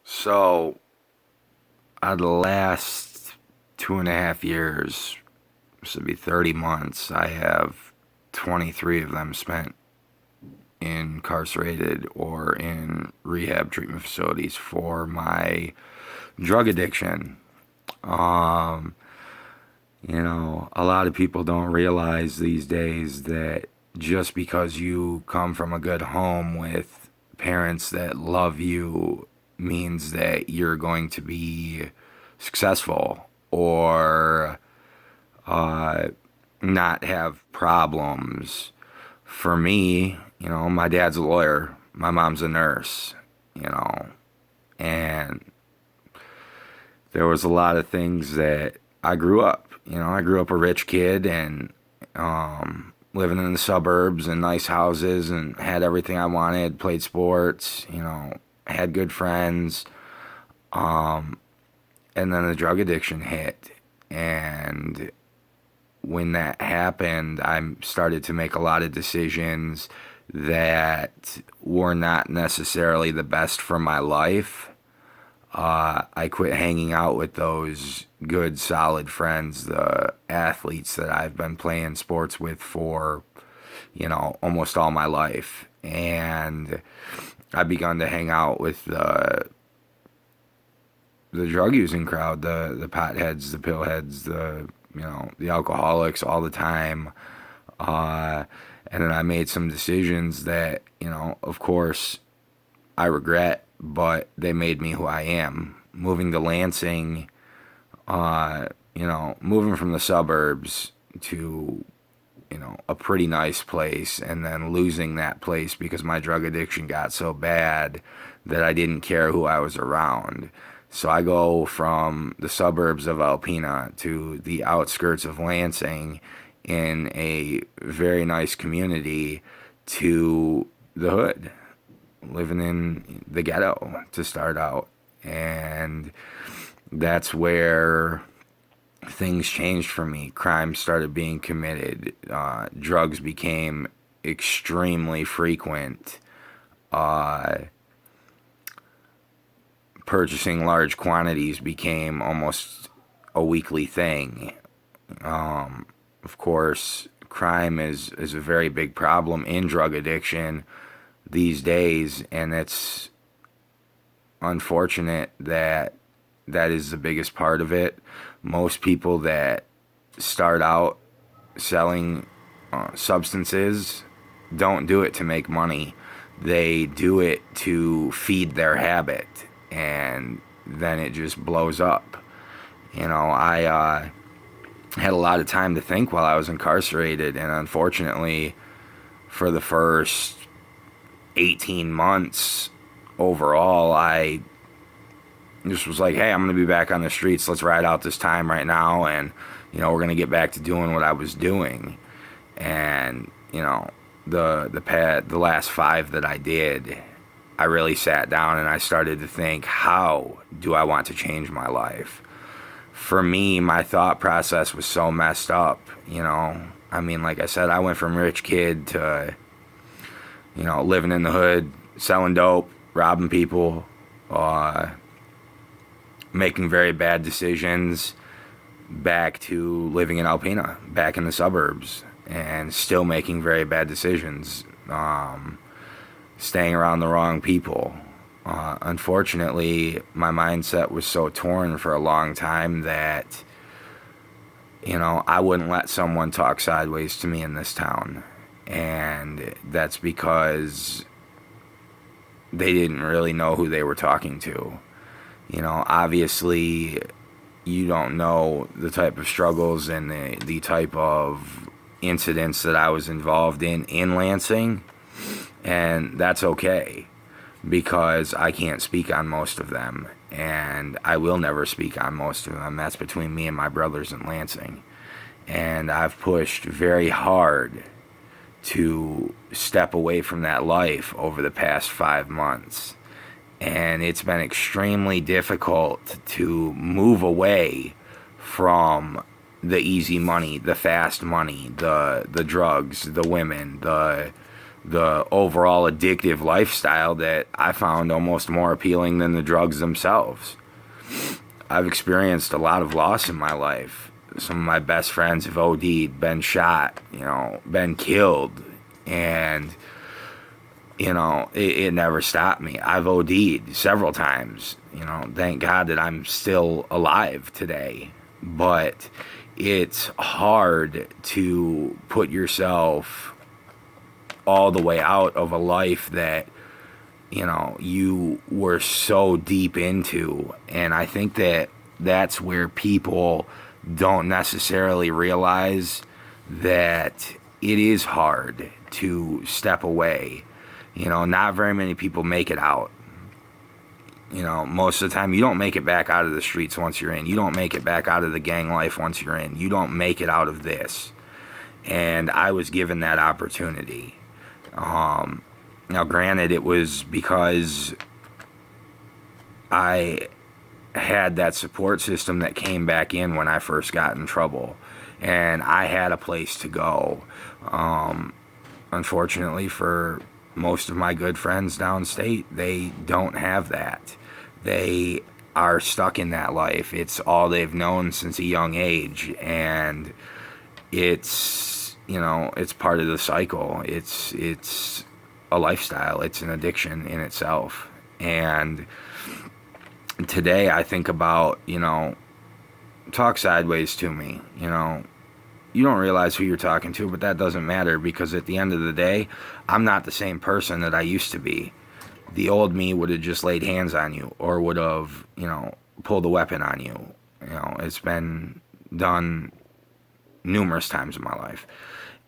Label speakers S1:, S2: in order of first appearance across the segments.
S1: So, out of the last 2.5 years, this would be 30 months, I have 23 of them spent incarcerated or in rehab treatment facilities for my drug addiction. Um, a lot of people don't realize these days that just because you come from a good home with parents that love you means that you're going to be successful or uh, not have problems. For me, my dad's a lawyer, my mom's a nurse, you know, and there was a lot of things that I grew up. I grew up a rich kid and living in the suburbs and nice houses and had everything I wanted, played sports, had good friends. Um, and then the drug addiction hit. And when that happened, I started to make a lot of decisions that were not necessarily the best for my life. I quit hanging out with those good, solid friends, the athletes that I've been playing sports with for, almost all my life. And I begun to hang out with the drug using crowd, the potheads, the pillheads, the alcoholics all the time. Uh, and then I made some decisions that, of course, I regret, but they made me who I am. Moving to Lansing, moving from the suburbs to, a pretty nice place, and then losing that place because my drug addiction got so bad that I didn't care who I was around. So I go from the suburbs of Alpena to the outskirts of Lansing in a very nice community to the hood, living in the ghetto to start out. And that's where things changed for me. Crime started being committed. Drugs became extremely frequent. Uh, Purchasing large quantities became almost a weekly thing. Of course, crime is a very big problem in drug addiction these days, and it's unfortunate that that is the biggest part of it. Most people that start out selling substances don't do it to make money. They do it to feed their habit, and then it just blows up. I had a lot of time to think while I was incarcerated, and unfortunately, for the first 18 months overall, I just was like, hey, I'm going to be back on the streets. Let's ride out this time right now. And, we're going to get back to doing what I was doing. And, the last 5 that I did, I really sat down and I started to think, how do I want to change my life? For me, my thought process was so messed up, I mean, like I said, I went from rich kid to, living in the hood, selling dope, robbing people, making very bad decisions, back to living in Alpena, back in the suburbs, and still making very bad decisions, staying around the wrong people. Unfortunately, my mindset was so torn for a long time that, I wouldn't let someone talk sideways to me in this town. And that's because they didn't really know who they were talking to. Obviously, you don't know the type of struggles and the type of incidents that I was involved in Lansing, and that's okay because I can't speak on most of them, and I will never speak on most of them. That's between me and my brothers in Lansing, and I've pushed very hard to step away from that life over the past 5 months. And it's been extremely difficult to move away from the easy money, the fast money, the drugs, the women, the overall addictive lifestyle that I found almost more appealing than the drugs themselves. I've experienced a lot of loss in my life. Some of my best friends have OD'd, been shot, been killed, and it never stopped me. I've OD'd several times. Thank God that I'm still alive today. But it's hard to put yourself all the way out of a life that, you were so deep into. And I think that that's where people don't necessarily realize that it is hard to step away. Not very many people make it out. Most of the time you don't make it back out of the streets once you're in. You don't make it back out of the gang life once you're in. You don't make it out of this. And I was given that opportunity. Now, granted, it was because I had that support system that came back in when I first got in trouble. And I had a place to go. Unfortunately, for most of my good friends downstate, they don't have that. They are stuck in that life. It's all they've known since a young age, and it's part of the cycle. It's a lifestyle. It's an addiction in itself. And today I think about, talk sideways to me. You don't realize who you're talking to, but that doesn't matter, because at the end of the day, I'm not the same person that I used to be. The old me would have just laid hands on you, or would have, pulled a weapon on you. It's been done numerous times in my life.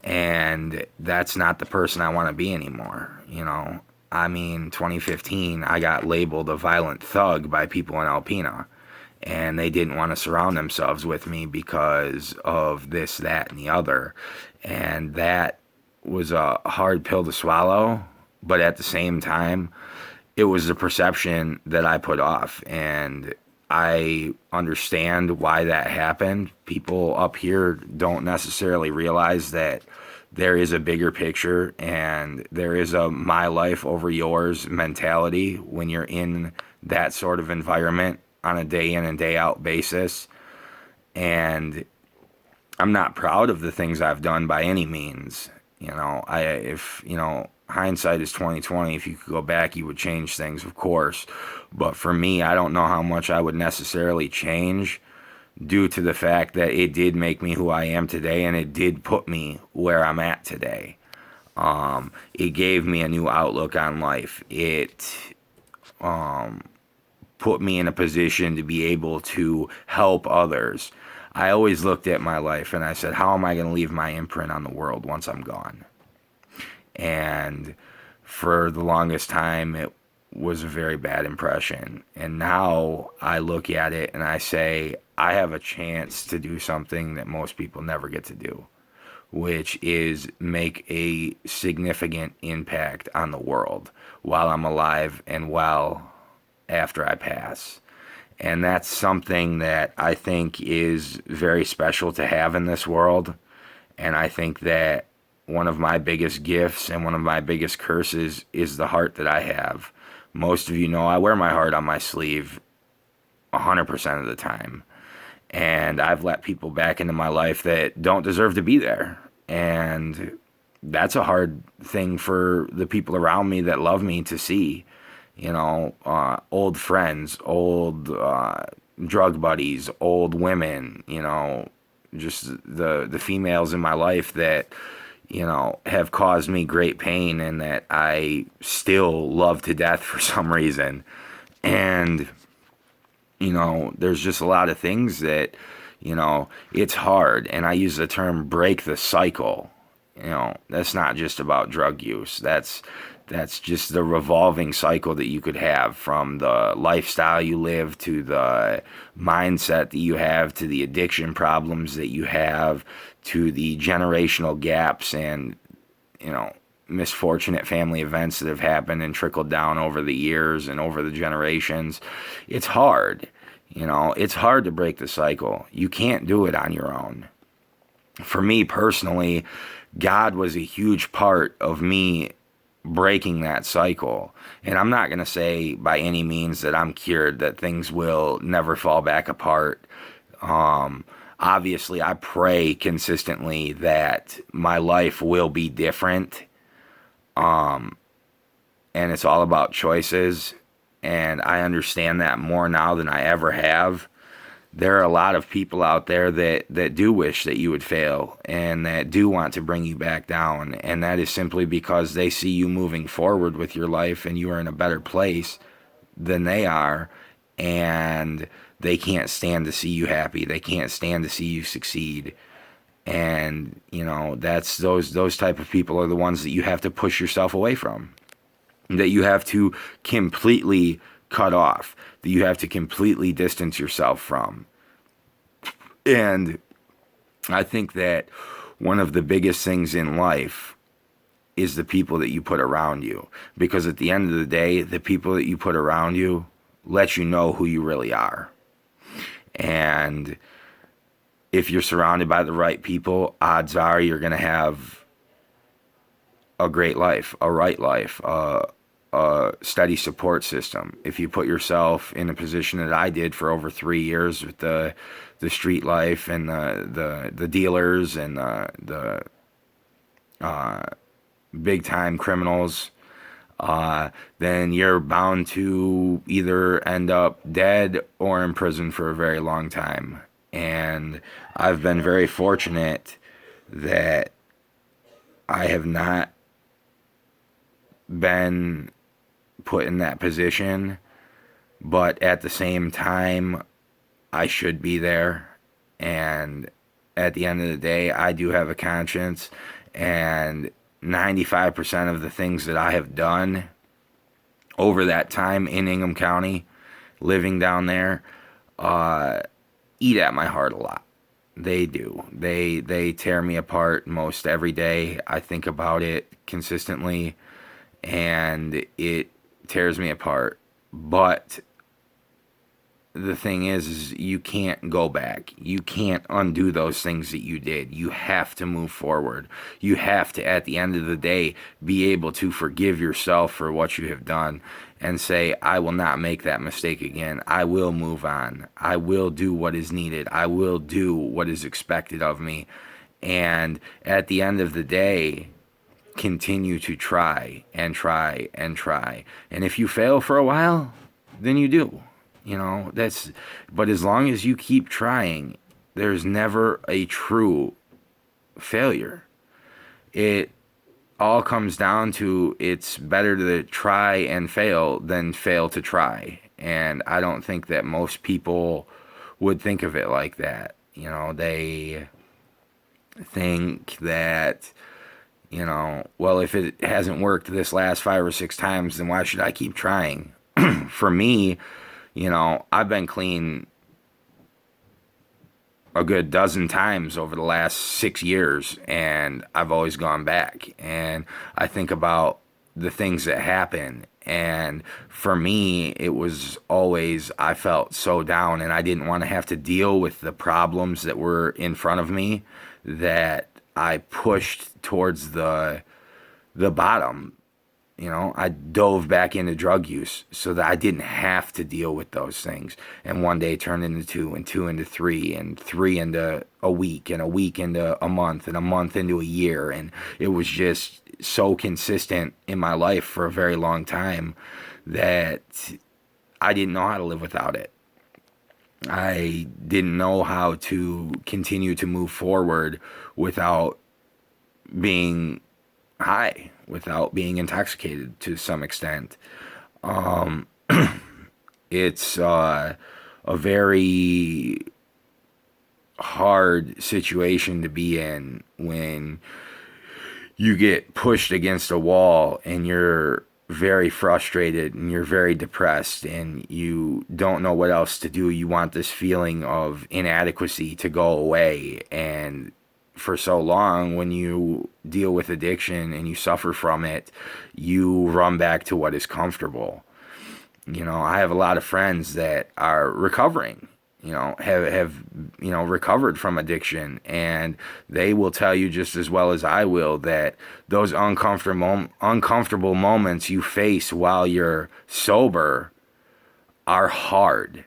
S1: And that's not the person I want to be anymore. 2015, I got labeled a violent thug by people in Alpena. And they didn't want to surround themselves with me because of this, that, and the other. And that was a hard pill to swallow. But at the same time, it was the perception that I put off. And I understand why that happened. People up here don't necessarily realize that there is a bigger picture, and there is a my life over yours mentality when you're in that sort of environment on a day in and day out basis. And I'm not proud of the things I've done by any means. If hindsight is 20/20, if you could go back, you would change things, of course. But for me, I don't know how much I would necessarily change, due to the fact that it did make me who I am today, and it did put me where I'm at today. It gave me a new outlook on life. It put me in a position to be able to help others. I always looked at my life and I said, how am I going to leave my imprint on the world once I'm gone? And for the longest time, it was a very bad impression. And now I look at it and I say, I have a chance to do something that most people never get to do, which is make a significant impact on the world while I'm alive and well after I pass. And that's something that I think is very special to have in this world. And I think that one of my biggest gifts and one of my biggest curses is the heart that I have. Most of you know I wear my heart on my sleeve 100% of the time. And I've let people back into my life that don't deserve to be there. And that's a hard thing for the people around me that love me to see. Old friends, old drug buddies, old women, just the females in my life that, have caused me great pain and that I still love to death for some reason. And, there's just a lot of things that, it's hard. And I use the term break the cycle. That's not just about drug use. That's just the revolving cycle that you could have, from the lifestyle you live to the mindset that you have to the addiction problems that you have to the generational gaps and, misfortunate family events that have happened and trickled down over the years and over the generations. It's hard. It's hard to break the cycle. You can't do it on your own. For me personally, God was a huge part of me breaking that cycle. And I'm not going to say by any means that I'm cured, that things will never fall back apart. Obviously, I pray consistently that my life will be different. And it's all about choices. And I understand that more now than I ever have. There are a lot of people out there that do wish that you would fail and that do want to bring you back down. And that is simply because they see you moving forward with your life and you are in a better place than they are. And they can't stand to see you happy. They can't stand to see you succeed. And, you know, that's those type of people are the ones that you have to push yourself away from, that you have to completely cut off, that you have to completely distance yourself from. And I think that one of the biggest things in life is the people that you put around you. Because at the end of the day, the people that you put around you let you know who you really are. And if you're surrounded by the right people, odds are you're going to have a great life, a right life, a steady support system. If you put yourself in a position that I did for over 3 years with the street life and the dealers and the big time criminals, then you're bound to either end up dead or in prison for a very long time. And I've been very fortunate that I have not been put in that position, but at the same time, I should be there. And at the end of the day, I do have a conscience, and 95% of the things that I have done over that time in Ingham County, living down there, eat at my heart a lot. They do. They tear me apart most every day. I think about it consistently, and it tears me apart. But the thing is you can't go back. You can't undo those things that you did. You have to move forward. You have to, at the end of the day, be able to forgive yourself for what you have done and say, I will not make that mistake again. I will move on. I will do what is needed. I will do what is expected of me. And at the end of the day, continue to try and try and try. And if you fail for a while, then you do. You know, but as long as you keep trying, there's never a true failure. It all comes down to it's better to try and fail than fail to try. And I don't think that most people would think of it like that. You know, they think that, you know, well, if it hasn't worked this last 5 or 6 times, then why should I keep trying? For me, you know, I've been clean a good dozen times over the last 6 years, and I've always gone back. And I think about the things that happen. And for me, it was always, I felt so down, and I didn't want to have to deal with the problems that were in front of me, that I pushed towards the bottom. You know, I dove back into drug use so that I didn't have to deal with those things. And one day turned into 2, and 2 into 3, and 3 into a week, and a week into a month, and a month into a year. And it was just so consistent in my life for a very long time that I didn't know how to live without it. I didn't know how to continue to move forward without being high, without being intoxicated to some extent. It's a very hard situation to be in when you get pushed against a wall and you're very frustrated and you're very depressed and you don't know what else to do. You want this feeling of inadequacy to go away. And for so long, when you deal with addiction and you suffer from it, you run back to what is comfortable. You know, I have a lot of friends that are recovering, have recovered from addiction, and they will tell you just as well as I will that those uncomfortable moments you face while you're sober are hard.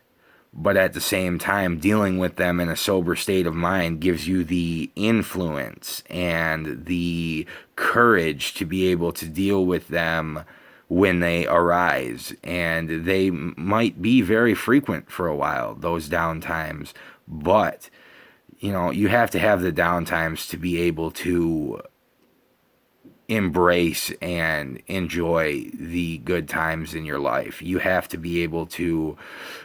S1: But at the same time, dealing with them in a sober state of mind gives you the influence and the courage to be able to deal with them when they arise. And they might be very frequent for a while, those down times. But, you have to have the down times to be able to embrace and enjoy the good times in your life. You have to be able to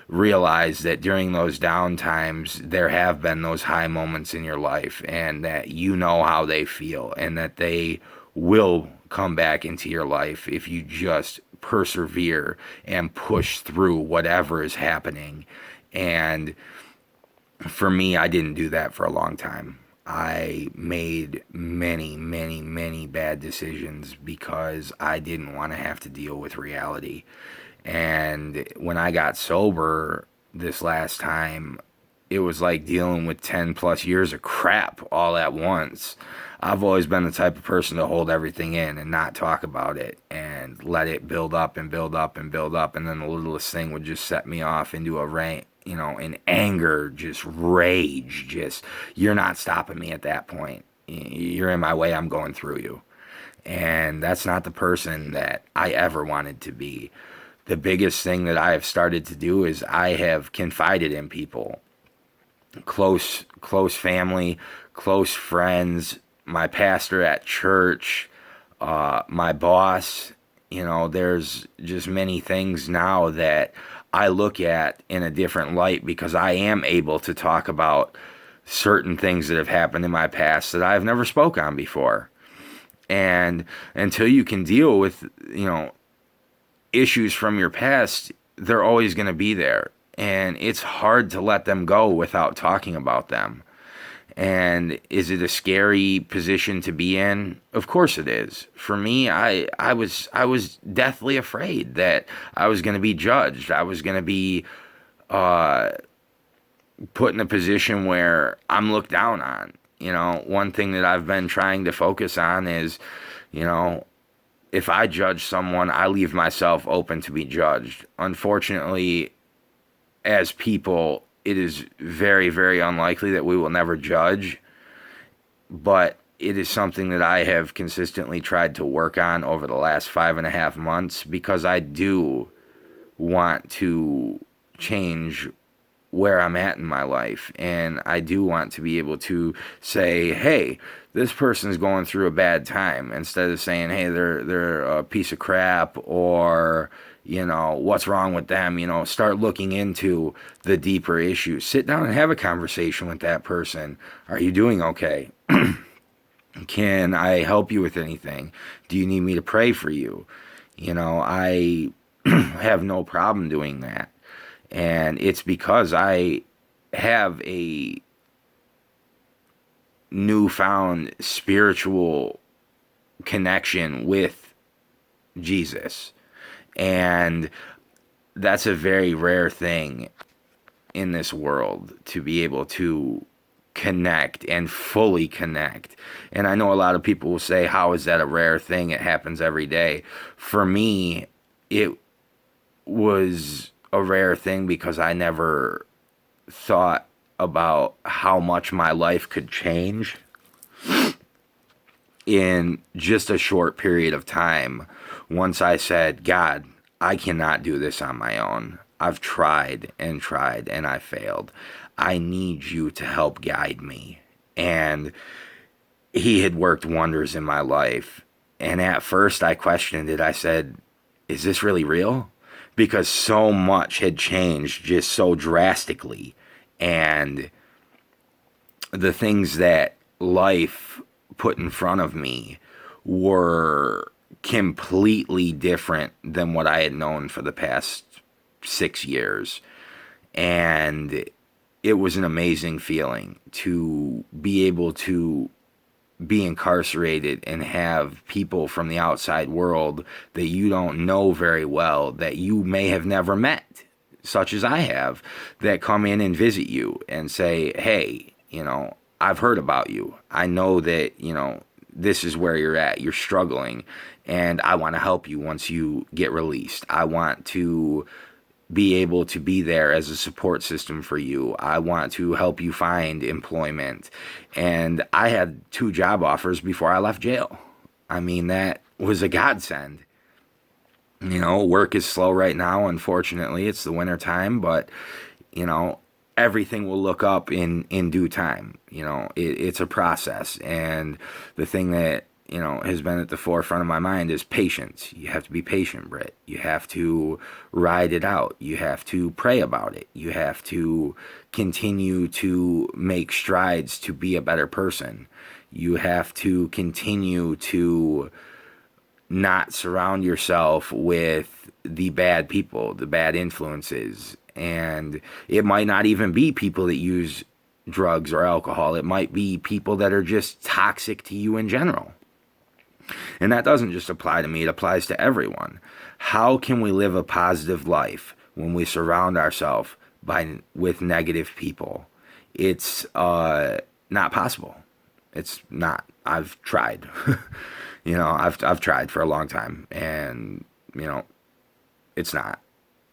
S1: realize that during those down times, there have been those high moments in your life, and that you know how they feel, and that they will come back into your life if you just persevere and push through whatever is happening. And for me, I didn't do that for a long time. I made many, many, many bad decisions because I didn't want to have to deal with reality. And when I got sober this last time, it was like dealing with 10 plus years of crap all at once. I've always been the type of person to hold everything in and not talk about it and let it build up and build up and build up. And then the littlest thing would just set me off into a rant, in anger, just rage, you're not stopping me at that point. You're in my way, I'm going through you. And that's not the person that I ever wanted to be. The biggest thing that I have started to do is I have confided in people, close family, close friends, my pastor at church, my boss. There's just many things now that I look at in a different light because I am able to talk about certain things that have happened in my past that I've never spoke on before. And until you can deal with, issues from your past, they're always going to be there. And it's hard to let them go without talking about them. And is it a scary position to be in? Of course it is. For me, I was deathly afraid that I was going to be judged. I was going to be put in a position where I'm looked down on. One thing that I've been trying to focus on is, if I judge someone, I leave myself open to be judged. Unfortunately, as people, it is very, very unlikely that we will never judge, but it is something that I have consistently tried to work on over the last 5.5 months because I do want to change where I'm at in my life, and I do want to be able to say, hey, this person's going through a bad time, instead of saying, hey, they're a piece of crap, or what's wrong with them. Start looking into the deeper issues. Sit down and have a conversation with that person. Are you doing okay? Can I help you with anything? Do you need me to pray for you? I have no problem doing that. And it's because I have a newfound spiritual connection with Jesus. And that's a very rare thing in this world, to be able to connect and fully connect. And I know a lot of people will say, how is that a rare thing? It happens every day. For me, it was a rare thing because I never thought about how much my life could change in just a short period of time. Once I said, God, I cannot do this on my own. I've tried and tried and I failed. I need you to help guide me. And he had worked wonders in my life. And at first I questioned it. I said, is this really real? Because so much had changed just so drastically. And the things that life put in front of me were completely different than what I had known for the past 6 years. And it was an amazing feeling to be able to be incarcerated and have people from the outside world that you don't know very well, that you may have never met, such as I have, that come in and visit you and say, hey, I've heard about you. I know that, this is where you're at. You're struggling, and I want to help you once you get released. I want to be able to be there as a support system for you. I want to help you find employment. And I had 2 job offers before I left jail. I mean, that was a godsend. Work is slow right now, unfortunately. It's the winter time, but, everything will look up in due time. It's a process. And the thing that, has been at the forefront of my mind is patience. You have to be patient, Britt. You have to ride it out. You have to pray about it. You have to continue to make strides to be a better person. You have to continue to not surround yourself with the bad people, the bad influences. And it might not even be people that use drugs or alcohol. It might be people that are just toxic to you in general. And that doesn't just apply to me, it applies to everyone. How can we live a positive life when we surround ourselves with negative people? It's not possible. It's not. I've tried. I've tried for a long time, and it's not.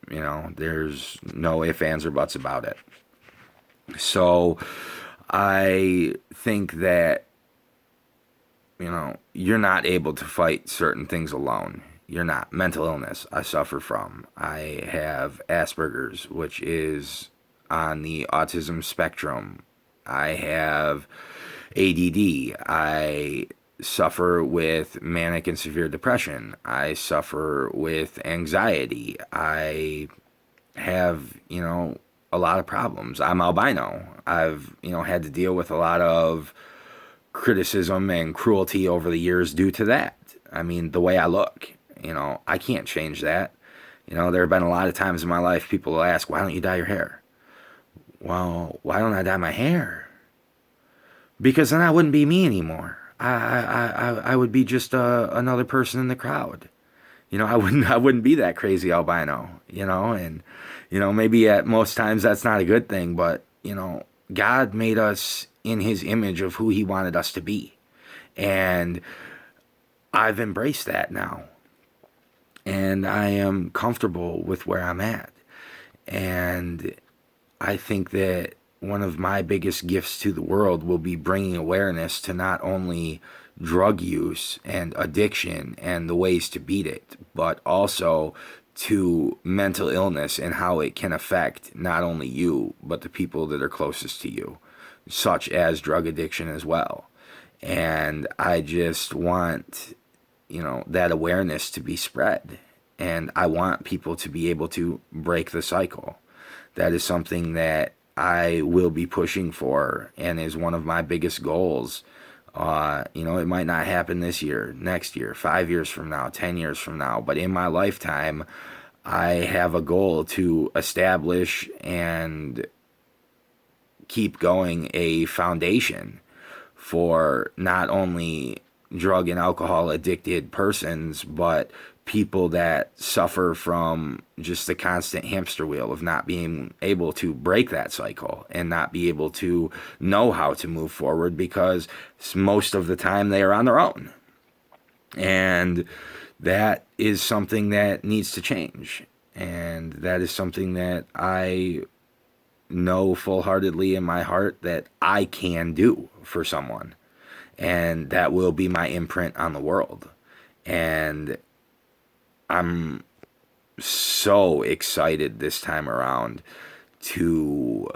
S1: There's no ifs, ands, or buts about it. So I think that you're not able to fight certain things alone. You're not. Mental illness, I suffer from. I have Asperger's, which is on the autism spectrum. I have ADD. I suffer with manic and severe depression. I suffer with anxiety. I have, a lot of problems. I'm albino. I've, had to deal with a lot of criticism and cruelty over the years due to that. I mean, the way I look, I can't change that. There have been a lot of times in my life people will ask, why don't you dye your hair? Well, why don't I dye my hair? Because then I wouldn't be me anymore. I would be just another person in the crowd. I wouldn't be that crazy albino, and maybe at most times that's not a good thing, but God made us in his image of who he wanted us to be. And I've embraced that now. And I am comfortable with where I'm at. And I think that one of my biggest gifts to the world will be bringing awareness to not only drug use and addiction and the ways to beat it, but also to mental illness and how it can affect not only you, but the people that are closest to you, such as drug addiction as well. And I just want, that awareness to be spread. And I want people to be able to break the cycle. That is something that I will be pushing for and is one of my biggest goals. It might not happen this year, next year, 5 years from now, 10 years from now, but in my lifetime, I have a goal to establish and keep going a foundation for not only drug and alcohol addicted persons, but people that suffer from just the constant hamster wheel of not being able to break that cycle and not be able to know how to move forward, because most of the time they are on their own. And that is something that needs to change. And that is something that I know full-heartedly in my heart that I can do for someone. And that will be my imprint on the world. And I'm so excited this time around to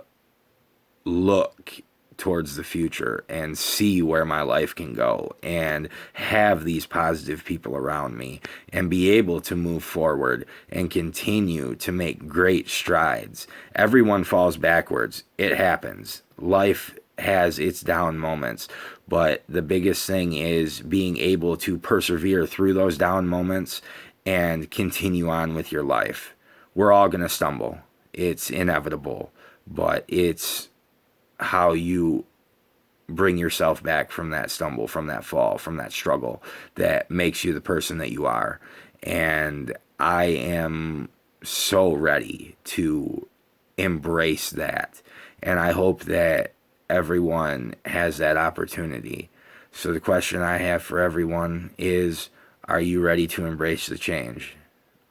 S1: look towards the future and see where my life can go and have these positive people around me and be able to move forward and continue to make great strides. Everyone falls backwards. It happens. Life has its down moments, but the biggest thing is being able to persevere through those down moments and continue on with your life. We're all going to stumble. It's inevitable, but it's how you bring yourself back from that stumble, from that fall, from that struggle that makes you the person that you are. And I am so ready to embrace that. And I hope that everyone has that opportunity. So the question I have for everyone is, are you ready to embrace the change?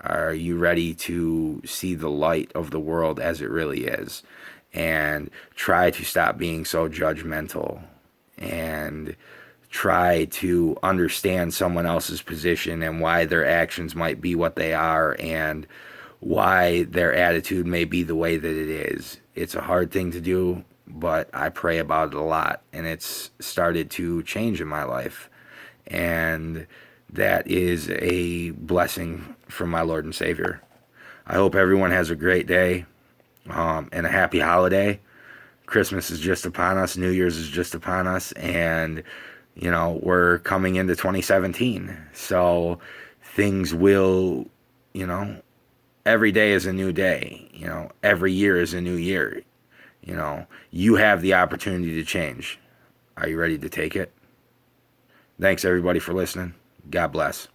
S1: Are you ready to see the light of the world as it really is? And try to stop being so judgmental and try to understand someone else's position and why their actions might be what they are and why their attitude may be the way that it is. It's a hard thing to do, but I pray about it a lot, and it's started to change in my life. And that is a blessing from my Lord and Savior. I hope everyone has a great day and a happy holiday. Christmas is just upon us. New Year's is just upon us. And, we're coming into 2017. So things will, every day is a new day. Every year is a new year. You have the opportunity to change. Are you ready to take it? Thanks, everybody, for listening. God bless.